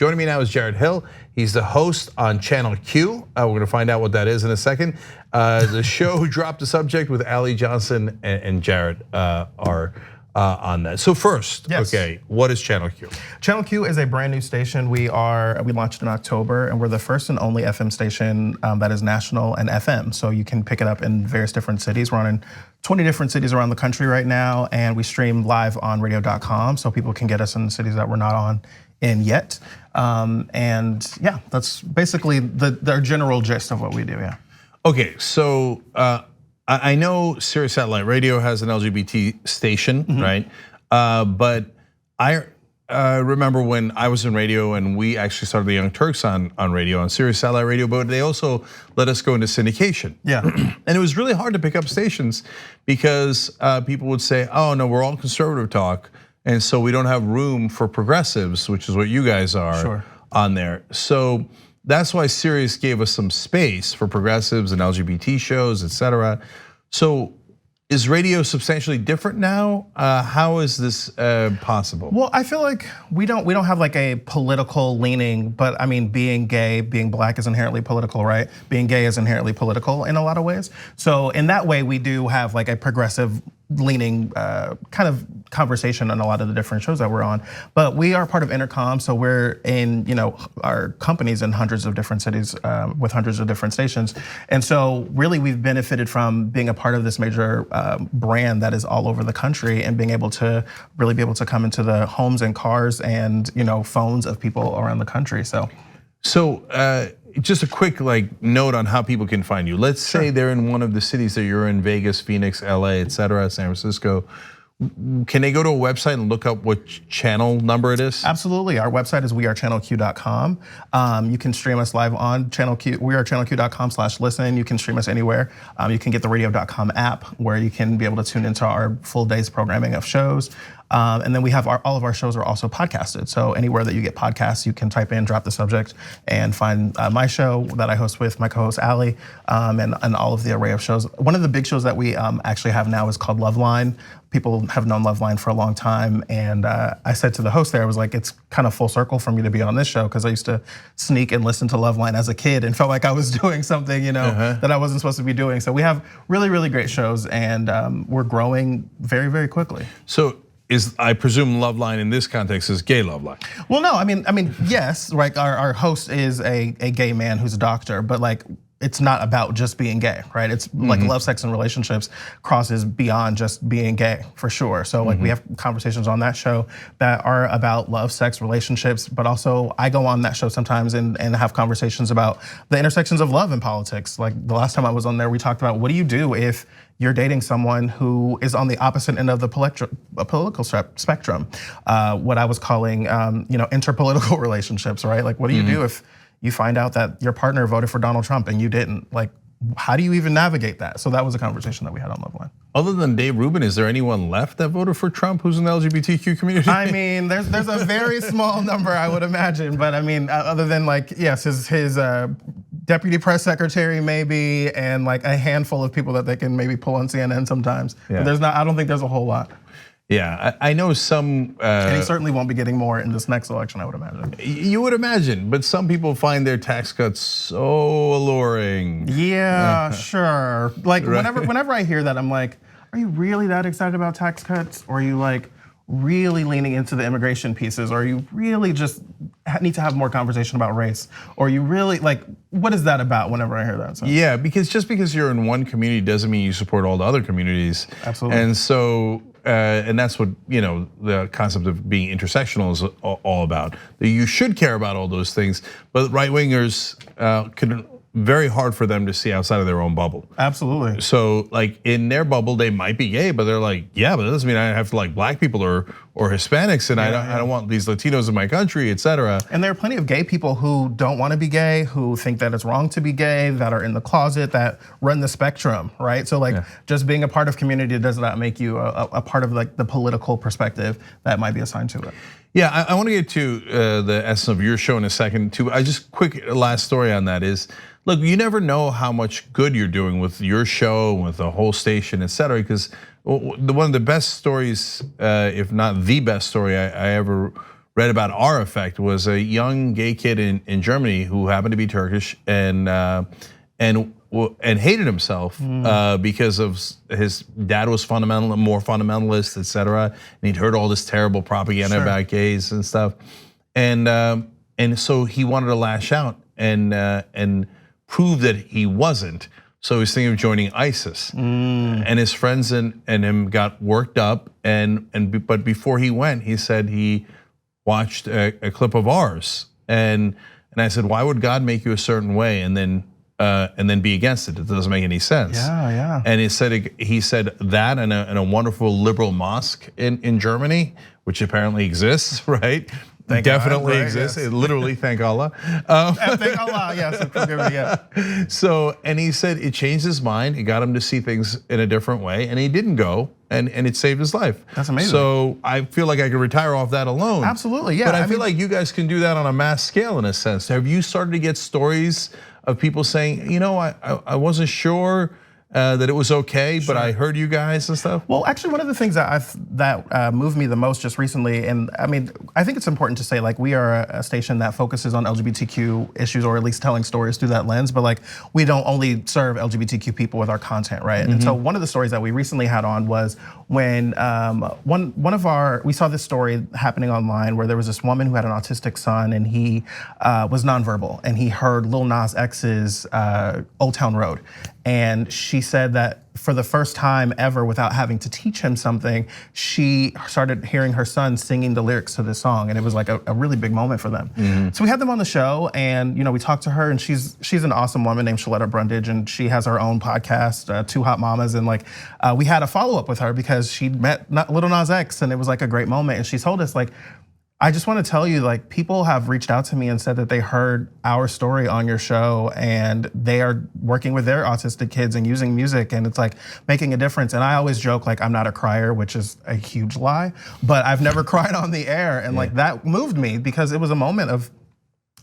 Joining me now is Jarrett Hill. He's the host on Channel Q. We're gonna find out what that is in a second. The show dropped the subject with Ali Johnson and Jarrett are on that. So first, yes. Okay, what is Channel Q? Channel Q is a brand new station. We launched in October, and we're the first and only FM station that is national and FM. So you can pick it up in various different cities. We're on in 20 different cities around the country right now, and we stream live on radio.com, so people can get us in cities that we're not on in yet. And yeah, that's basically the general gist of what we do. Yeah. Okay, so I know Sirius Satellite Radio has an LGBT station, right? But I remember when I was in radio and we actually started the Young Turks on radio, on Sirius Satellite Radio, but they also let us go into syndication. Yeah. And it was really hard to pick up stations because people would say, oh no, we're all conservative talk, and so we don't have room for progressives, which is what you guys are on there. So that's why Sirius gave us some space for progressives and LGBT shows, etc. So is radio substantially different now? How is this possible? Well, I feel like we don't have like a political leaning, but I mean, being gay, being black is inherently political, right? Being gay is inherently political in a lot of ways. So in that way, we do have like a progressive leaning kind of conversation on a lot of the different shows that we're on. But we are part of Intercom, so we're in, our companies in hundreds of different cities with hundreds of different stations. And so really we've benefited from being a part of this major brand that is all over the country and being able to really be able to come into the homes and cars and phones of people around the country. So just a quick note on how people can find you. Let's say they're in one of the cities that you're in, Vegas, Phoenix, LA, etc., San Francisco. Can they go to a website and look up what channel number it is? Absolutely. Our website is wearechannelq.com. You can stream us live on Channel Q, wearechannelq.com/listen. You can stream us anywhere. You can get the radio.com app where you can be able to tune into our full day's programming of shows. And then we have all of our shows are also podcasted. So anywhere that you get podcasts, you can type in, drop the subject, and find my show that I host with my co-host Ali, and all of the array of shows. One of the big shows that we actually have now is called Loveline. People have known Loveline for a long time, and I said to the host there, I was like, it's kind of full circle for me to be on this show because I used to sneak and listen to Loveline as a kid and felt like I was doing something, that I wasn't supposed to be doing. So we have really, really great shows, and we're growing very, very quickly. So I presume Loveline in this context is gay Loveline. Well, no, I mean, yes, right. Our host is a gay man who's a doctor, but it's not about just being gay, right? It's like love, sex, and relationships crosses beyond just being gay, for sure. So we have conversations on that show that are about love, sex, relationships, but also I go on that show sometimes and have conversations about the intersections of love and politics. Like the last time I was on there, we talked about what do you do if you're dating someone who is on the opposite end of the political spectrum, what I was calling, interpolitical relationships, right? Like, what do you do if you find out that your partner voted for Donald Trump and you didn't? Like, how do you even navigate that? So that was a conversation that we had on Loveline. Other than Dave Rubin, is there anyone left that voted for Trump who's in the LGBTQ community? I mean, there's a very small number, I would imagine, but I mean, other than yes, his deputy press secretary maybe, and a handful of people that they can maybe pull on CNN sometimes. Yeah. But I don't think there's a whole lot. Yeah, I know some. And he certainly won't be getting more in this next election, I would imagine. You would imagine, but some people find their tax cuts so alluring. Yeah, sure. Whenever I hear that, I'm like, are you really that excited about tax cuts? Or are you really leaning into the immigration pieces? Or you really just need to have more conversation about race? Or you really, what is that about whenever I hear that? So. Yeah, because just because you're in one community doesn't mean you support all the other communities. Absolutely. And so, and that's what, the concept of being intersectional is all about. You should care about all those things, but right-wingers can very hard for them to see outside of their own bubble. Absolutely. So in their bubble, they might be gay, but they're like, yeah, but that doesn't mean I have to like black people or Hispanics, and I don't want these Latinos in my country, etc. And there are plenty of gay people who don't want to be gay, who think that it's wrong to be gay, that are in the closet, that run the spectrum, right? So just being a part of community does not make you a part of the political perspective that might be assigned to it. Yeah, I want to get to the essence of your show in a second too. I just quick last story on that is, look, you never know how much good you're doing with your show, with the whole station, etc. Because one of the best stories, if not the best story I ever read about our effect was a young gay kid in Germany who happened to be Turkish and hated himself because of his dad was more fundamentalist, etc. And he'd heard all this terrible propaganda about gays and stuff, and so he wanted to lash out and prove that he wasn't. So he's thinking of joining ISIS, and his friends and him got worked up. But before he went, he said he watched a clip of ours, and I said, why would God make you a certain way and then be against it? It doesn't make any sense. Yeah. And he said that in a wonderful liberal mosque in Germany, which apparently exists, right? Definitely exists. Yes. Literally, thank Allah. Thank Allah, yes. So, and he said it changed his mind. It got him to see things in a different way, and he didn't go, and it saved his life. That's amazing. So I feel like I could retire off that alone. Absolutely, yeah. But I feel like you guys can do that on a mass scale in a sense. Have you started to get stories of people saying, you know, I wasn't sure that it was okay, but I heard you guys and stuff? Well, actually, one of the things that moved me the most just recently, and I mean, I think it's important to say, like, we are a station that focuses on LGBTQ issues, or at least telling stories through that lens, but like, we don't only serve LGBTQ people with our content, right? And so one of the stories that we recently had on was when we saw this story happening online where there was this woman who had an autistic son, and he was nonverbal, and he heard Lil Nas X's Old Town Road. And she said that for the first time ever, without having to teach him something, she started hearing her son singing the lyrics to this song, and it was like a really big moment for them. So we had them on the show, and we talked to her, and she's an awesome woman named Sheila De Brundage, and she has her own podcast, Two Hot Mamas, and like we had a follow up with her because she'd met Lil Nas X, and it was like a great moment, and she told us, like, I just want to tell you, like, people have reached out to me and said that they heard our story on your show, and they are working with their autistic kids and using music, and it's like making a difference. And I always joke, like, I'm not a crier, which is a huge lie, but I've never cried on the air, and like that moved me because it was a moment of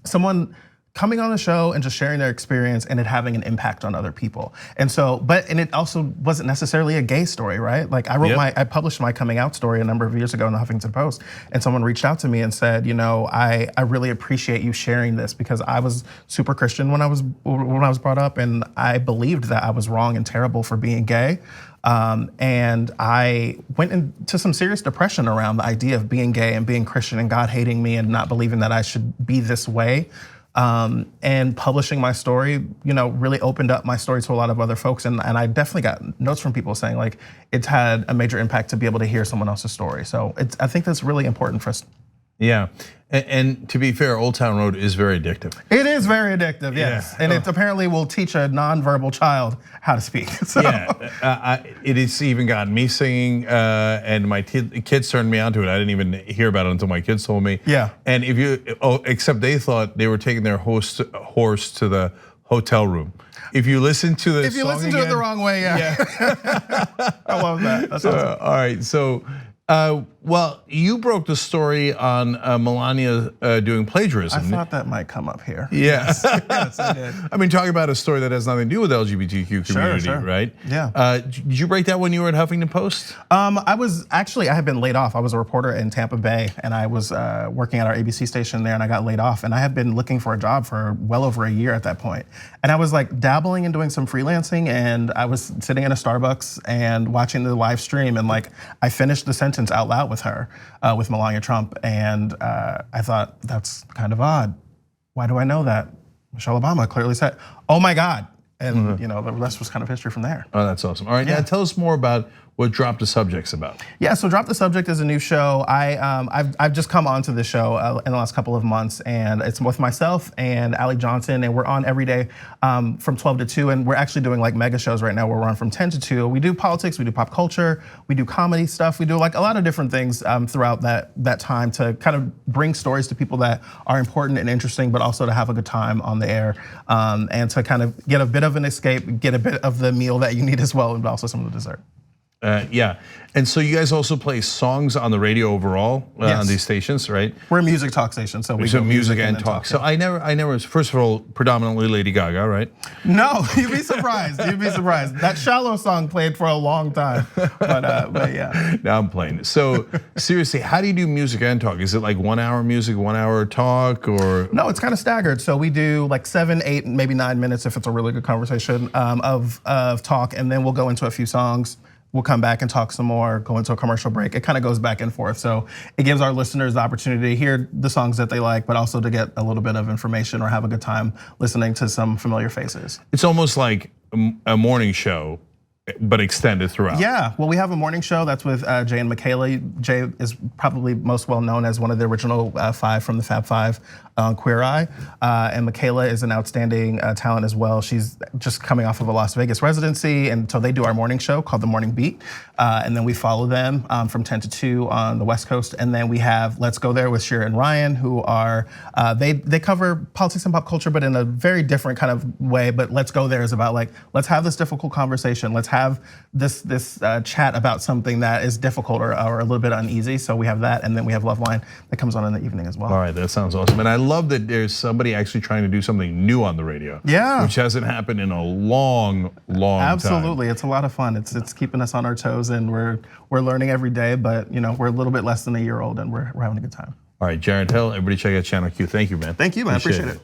someone coming on the show and just sharing their experience and it having an impact on other people. And so, and it also wasn't necessarily a gay story, right? Like I published my coming out story a number of years ago in the Huffington Post, and someone reached out to me and said, I really appreciate you sharing this, because I was super Christian when I was brought up, and I believed that I was wrong and terrible for being gay. And I went into some serious depression around the idea of being gay and being Christian and God hating me and not believing that I should be this way. And publishing my story, really opened up my story to a lot of other folks. And I definitely got notes from people saying, like, it's had a major impact to be able to hear someone else's story. So I think that's really important for us. Yeah, and to be fair, Old Town Road is very addictive. It is very addictive, yes. And it apparently will teach a nonverbal child how to speak. So. Yeah, it has even gotten me singing, and my kids turned me onto it. I didn't even hear about it until my kids told me. Yeah. And except they thought they were taking their horse to the hotel room. If you listen to the song listen to it the wrong way, yeah. I love that. That's awesome. All right, so. Well, you broke the story on Melania doing plagiarism. I thought that might come up here. Yeah. Yes, I did. I mean, talking about a story that has nothing to do with the LGBTQ community, right? Yeah. Did you break that when you were at Huffington Post? I had been laid off. I was a reporter in Tampa Bay, and I was working at our ABC station there, and I got laid off. And I had been looking for a job for well over a year at that point. And I was like dabbling and doing some freelancing, and I was sitting in a Starbucks and watching the live stream, and like I finished the sentence out loud with her, with Melania Trump, and I thought, that's kind of odd. Why do I know that? Michelle Obama clearly said, "Oh my God," and the rest was kind of history from there. Oh, that's awesome. All right, now tell us more about what Drop the Subject's about. Yeah, so Drop the Subject is a new show. I've just come onto the show in the last couple of months, and it's with myself and Allie Johnson, and we're on every day from 12 to 2, and we're actually doing like mega shows right now where we're on from 10 to 2. We do politics, we do pop culture, we do comedy stuff, we do like a lot of different things throughout that time to kind of bring stories to people that are important and interesting, but also to have a good time on the air, and to kind of get a bit of an escape, get a bit of the meal that you need as well, and also some of the dessert. Yeah, and so you guys also play songs on the radio overall on these stations, right? We're a music talk station, so we So go music and talk. So I never. First of all, predominantly Lady Gaga, right? No, you'd be surprised. You'd be surprised. That "Shallow" song played for a long time, but yeah. Now I'm playing it. So seriously, how do you do music and talk? Is it like 1 hour music, 1 hour talk, or? No, it's kind of staggered. So we do like 7, 8, maybe 9 minutes if it's a really good conversation of talk, and then we'll go into a few songs. We'll come back and talk some more, go into a commercial break. It kind of goes back and forth. So it gives our listeners the opportunity to hear the songs that they like, but also to get a little bit of information or have a good time listening to some familiar faces. It's almost like a morning show, but extended throughout. Yeah, well, we have a morning show that's with Jay and Michaela. Jay is probably most well known as one of the original 5 from the Fab Five on Queer Eye. And Michaela is an outstanding talent as well. She's just coming off of a Las Vegas residency, and so they do our morning show called The Morning Beat. And then we follow them from 10 to 2 on the West Coast. And then we have Let's Go There with Sheila and Ryan, who are, they cover politics and pop culture, but in a very different kind of way. But Let's Go There is about like, let's have this difficult conversation. Let's have this chat about something that is difficult or a little bit uneasy. So we have that, and then we have Love Line that comes on in the evening as well. All right, that sounds awesome. And I love that there's somebody actually trying to do something new on the radio. Yeah. Which hasn't happened in a long time. Absolutely, it's a lot of fun. It's keeping us on our toes, and we're learning every day, but we're a little bit less than a year old, and we're having a good time. All right, Jarrett Hill, everybody check out Channel Q. Thank you, man. Thank you, man. Appreciate it.